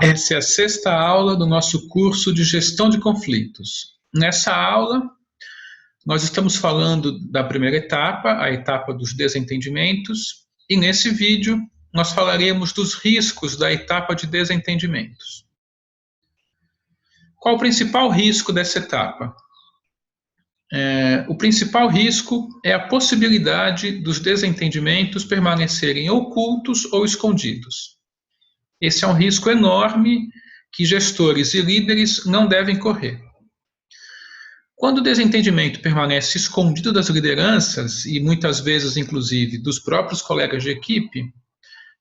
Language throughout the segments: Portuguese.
Essa é a sexta aula do nosso curso de Gestão de Conflitos. Nessa aula, nós estamos falando da primeira etapa, a etapa dos desentendimentos, e nesse vídeo nós falaremos dos riscos da etapa de desentendimentos. Qual o principal risco dessa etapa? O principal risco é a possibilidade dos desentendimentos permanecerem ocultos ou escondidos. Esse é um risco enorme que gestores e líderes não devem correr. Quando o desentendimento permanece escondido das lideranças, e muitas vezes, inclusive, dos próprios colegas de equipe,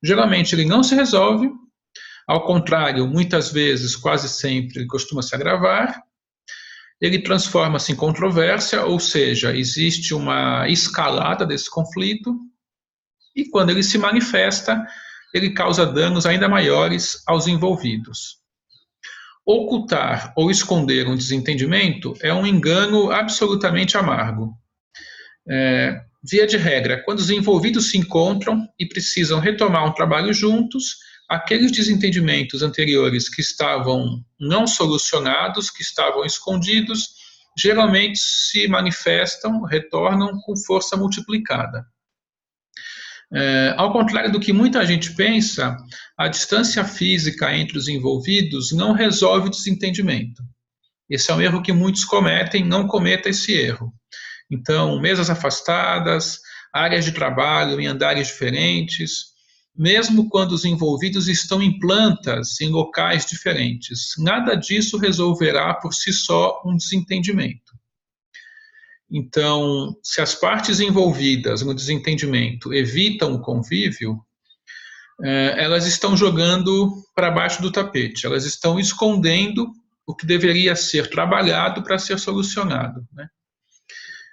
geralmente ele não se resolve, ao contrário, muitas vezes, quase sempre, ele costuma se agravar, ele transforma-se em controvérsia, ou seja, existe uma escalada desse conflito, e quando ele se manifesta, ele causa danos ainda maiores aos envolvidos. Ocultar ou esconder um desentendimento é um engano absolutamente amargo. Via de regra, quando os envolvidos se encontram e precisam retomar um trabalho juntos, aqueles desentendimentos anteriores que estavam não solucionados, que estavam escondidos, geralmente se manifestam, retornam com força multiplicada. Ao contrário do que muita gente pensa, a distância física entre os envolvidos não resolve o desentendimento. Esse é um erro que muitos cometem, não cometa esse erro. Então, mesas afastadas, áreas de trabalho em andares diferentes, mesmo quando os envolvidos estão em plantas, em locais diferentes, nada disso resolverá por si só um desentendimento. Então, se as partes envolvidas no desentendimento evitam o convívio, elas estão jogando para baixo do tapete, elas estão escondendo o que deveria ser trabalhado para ser solucionado, né?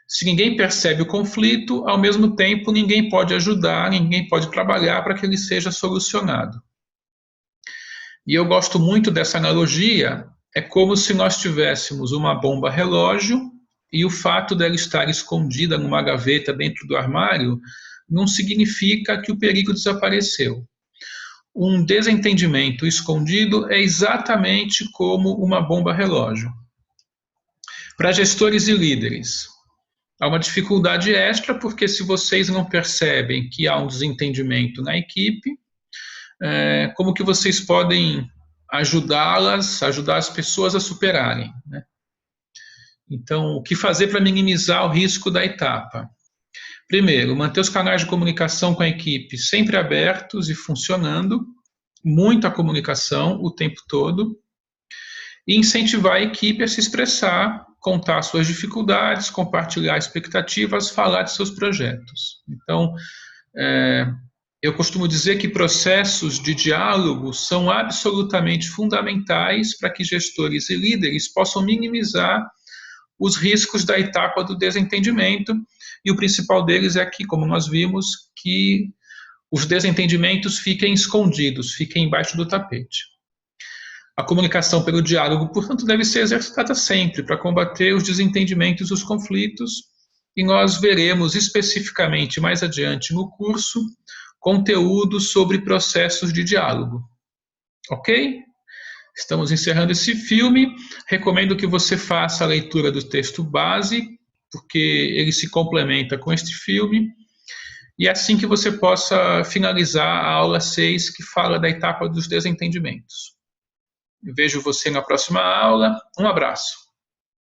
Se ninguém percebe o conflito, ao mesmo tempo ninguém pode ajudar, ninguém pode trabalhar para que ele seja solucionado. E eu gosto muito dessa analogia, é como se nós tivéssemos uma bomba relógio e o fato dela estar escondida numa gaveta dentro do armário não significa que o perigo desapareceu. Um desentendimento escondido é exatamente como uma bomba relógio. Para gestores e líderes, há uma dificuldade extra, porque se vocês não percebem que há um desentendimento na equipe, como que vocês podem ajudar as pessoas a superarem, né? Então, o que fazer para minimizar o risco da etapa? Primeiro, manter os canais de comunicação com a equipe sempre abertos e funcionando, muita comunicação o tempo todo, e incentivar a equipe a se expressar, contar suas dificuldades, compartilhar expectativas, falar de seus projetos. Então, eu costumo dizer que processos de diálogo são absolutamente fundamentais para que gestores e líderes possam minimizar os riscos da etapa do desentendimento, e o principal deles é que, como nós vimos, que os desentendimentos fiquem escondidos, fiquem embaixo do tapete. A comunicação pelo diálogo, portanto, deve ser exercitada sempre para combater os desentendimentos e os conflitos, e nós veremos especificamente mais adiante no curso conteúdo sobre processos de diálogo. Ok? Estamos encerrando esse filme. Recomendo que você faça a leitura do texto base, porque ele se complementa com este filme, e assim que você possa finalizar a aula 6, que fala da etapa dos desentendimentos. Eu vejo você na próxima aula. Um abraço.